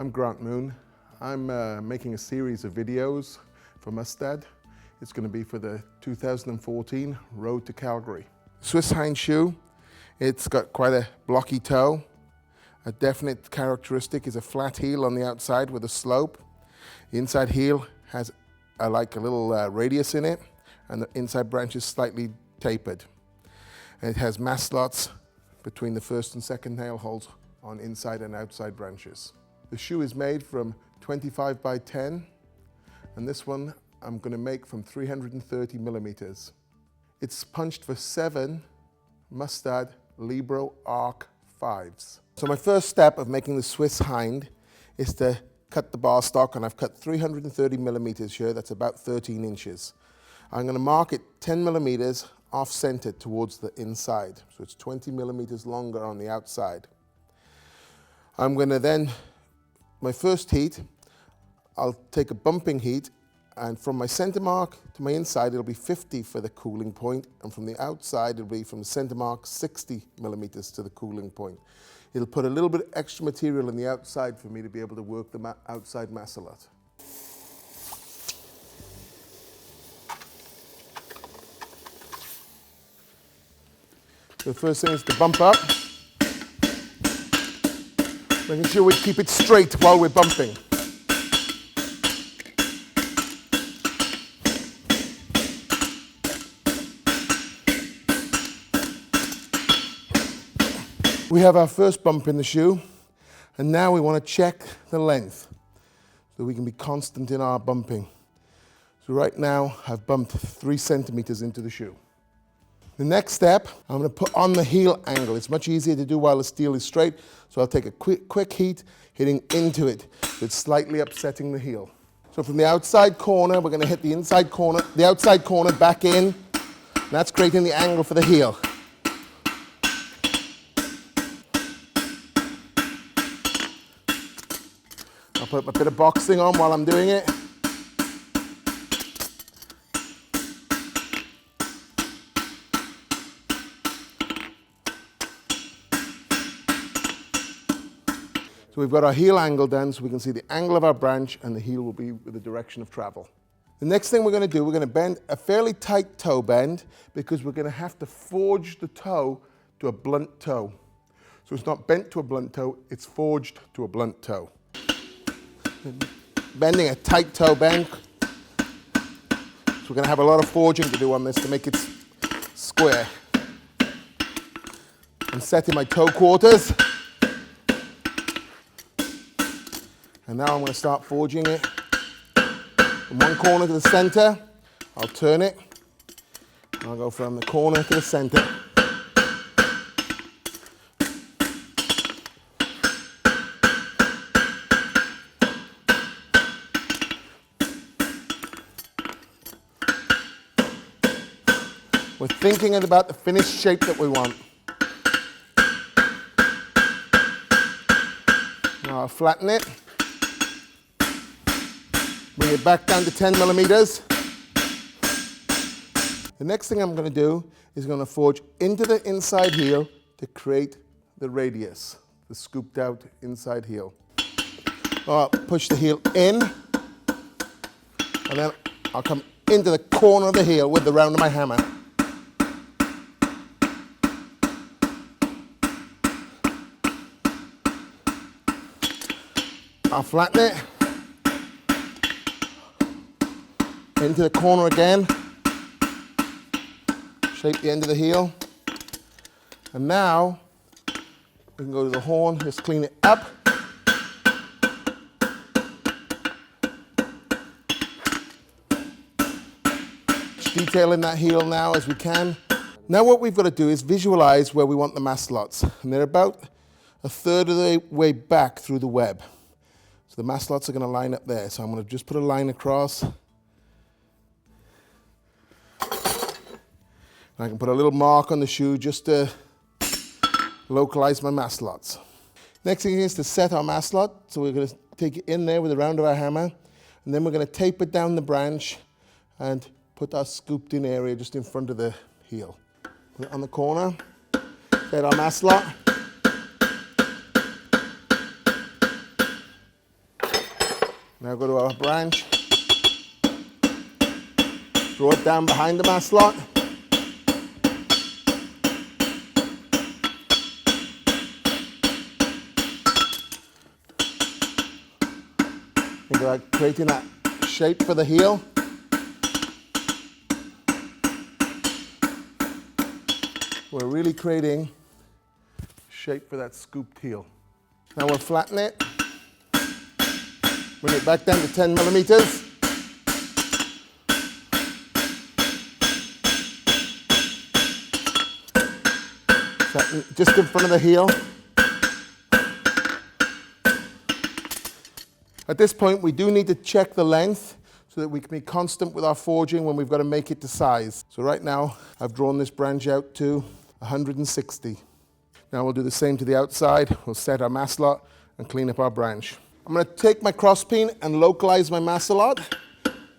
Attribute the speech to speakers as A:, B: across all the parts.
A: I'm Grant Moon. I'm making a series of videos for Mustad. It's going to be for the 2014 Road to Calgary. Swiss Hind shoe, it's got quite a blocky toe. A definite characteristic is a flat heel on the outside with a slope. The inside heel has like a little radius in it, and the inside branch is slightly tapered. And it has masselots between the first and second nail holes on inside and outside branches. The shoe is made from 25 by 10, and this one I'm going to make from 330 millimeters. It's punched for 7 Mustad Libero ARC 5s. So my first step of making the Swiss Hind is to cut the bar stock, and I've cut 330 millimeters here, that's about 13 inches. I'm going to mark it 10 millimeters off-centered towards the inside, so it's 20 millimeters longer on the outside. I'm going to then, my first heat, I'll take a bumping heat, and from my center mark to my inside it'll be 50 for the cooling point, and from the outside it'll be from the center mark 60 millimeters to the cooling point. It'll put a little bit extra material in the outside for me to be able to work the outside masselot. So the first thing is to bump up, making sure we keep it straight while we're bumping. We have our first bump in the shoe, and now we want to check the length so we can be constant in our bumping. So right now I've bumped 3 centimeters into the shoe. The next step, I'm going to put on the heel angle. It's much easier to do while the steel is straight, so I'll take a quick heat hitting into it. It's slightly upsetting the heel. So from the outside corner, we're going to hit the inside corner, the outside corner back in, and that's creating the angle for the heel. I'll put a bit of boxing on while I'm doing it. So we've got our heel angle done, so we can see the angle of our branch, and the heel will be with the direction of travel. The next thing we're going to do, we're going to bend a fairly tight toe bend, because we're going to have to forge the toe to a blunt toe. So it's not bent to a blunt toe, it's forged to a blunt toe. Bending a tight toe bend. So we're going to have a lot of forging to do on this to make it square. I'm setting my toe quarters. And now I'm going to start forging it from one corner to the center. I'll turn it. I'll go from the corner to the center. We're thinking about the finished shape that we want. Now I'll flatten it. Bring it back down to 10 millimeters. The next thing I'm going to do is going to forge into the inside heel to create the radius, the scooped out inside heel. I'll push the heel in, and then I'll come into the corner of the heel with the round of my hammer. I'll flatten it. Into the corner again, shape the end of the heel, and now we can go to the horn, just clean it up. Detail in that heel now as we can. Now what we've got to do is visualize where we want the masselots, and they're about 1/3 of the way back through the web. So the masselots are going to line up there, so I'm going to just put a line across. I can put a little mark on the shoe just to localize my masselots. Next thing is to set our masselot. So we're going to take it in there with the round of our hammer, and then we're going to taper down the branch and put our scooped in area just in front of the heel. Put it on the corner, set our masselot. Now go to our branch, draw it down behind the masslot. Think about creating that shape for the heel. We're really creating shape for that scooped heel. Now we'll flatten it. Bring it back down to 10 millimeters. Flatten just in front of the heel. At this point, we do need to check the length so that we can be constant with our forging when we've got to make it to size. So right now, I've drawn this branch out to 160. Now we'll do the same to the outside. We'll set our masslot and clean up our branch. I'm going to take my crosspeen and localize my masslot.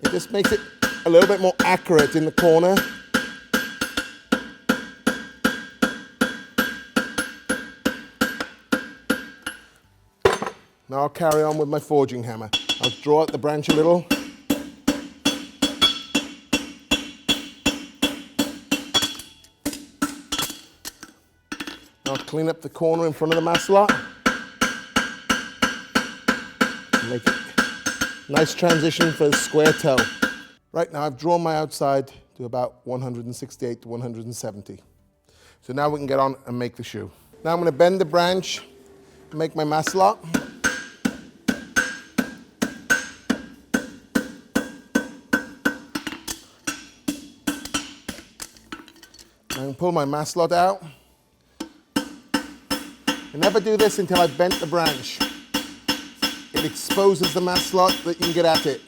A: It just makes it a little bit more accurate in the corner. Now I'll carry on with my forging hammer. I'll draw out the branch a little. I'll clean up the corner in front of the masslot. Make it a nice transition for the square toe. Right now I've drawn my outside to about 168 to 170. So now we can get on and make the shoe. Now I'm going to bend the branch and make my masslot. I can pull my masslot out. I never do this until I've bent the branch. It exposes the masslot that you can get at it.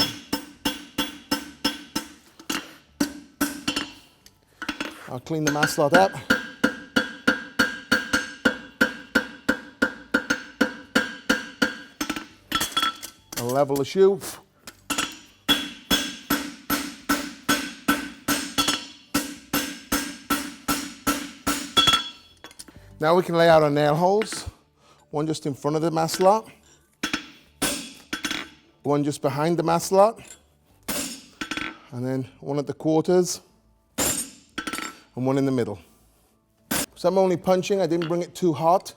A: I'll clean the masslot up. I'll level the shoe. Now we can lay out our nail holes, one just in front of the masslot, one just behind the masslot, and then one at the quarters, and one in the middle. So I'm only punching, I didn't bring it too hot.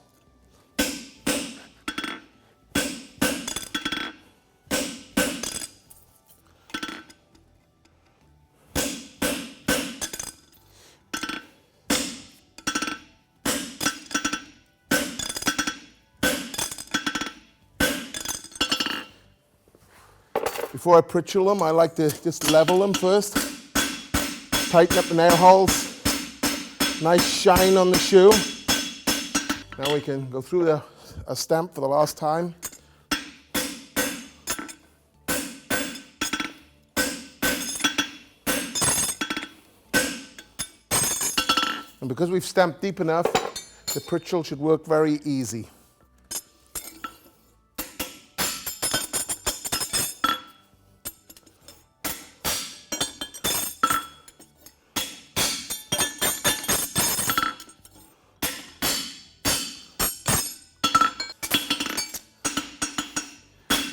A: Before I pritchel them, I like to just level them first. Tighten up the nail holes. Nice shine on the shoe. Now we can go through a stamp for the last time. And because we've stamped deep enough, the pritchel should work very easy.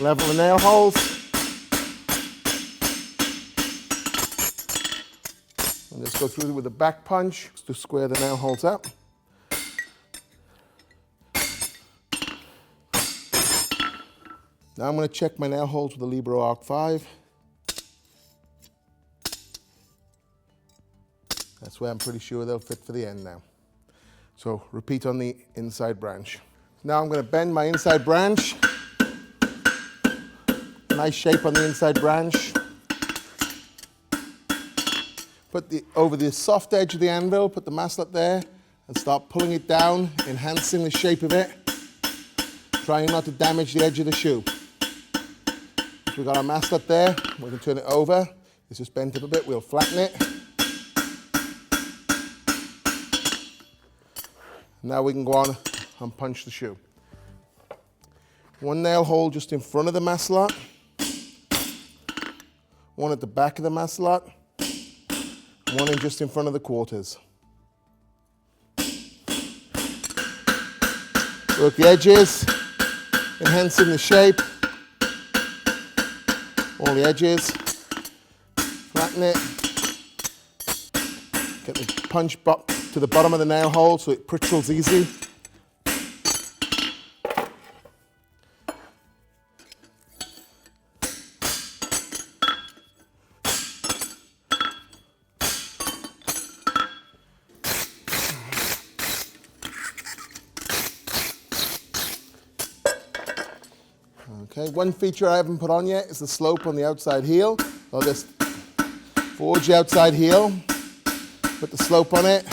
A: Level the nail holes. And just go through with a back punch to square the nail holes up. Now I'm going to check my nail holes with the Libero ARC 5. That's where I'm pretty sure they'll fit for the end now. So repeat on the inside branch. Now I'm going to bend my inside branch. Nice shape on the inside branch. Put over the soft edge of the anvil, put the masslot there, and start pulling it down, enhancing the shape of it, trying not to damage the edge of the shoe. If we've got our masslot there, we can turn it over. It's just bent up a bit, we'll flatten it. Now we can go on and punch the shoe. One nail hole just in front of the masslot. One at the back of the masslot, one in just in front of the quarters. Work the edges, enhancing the shape. all the edges, flatten it, get the punch to the bottom of the nail hole so it prickles easy. Okay, one feature I haven't put on yet is the slope on the outside heel. I'll just forge the outside heel, put the slope on it,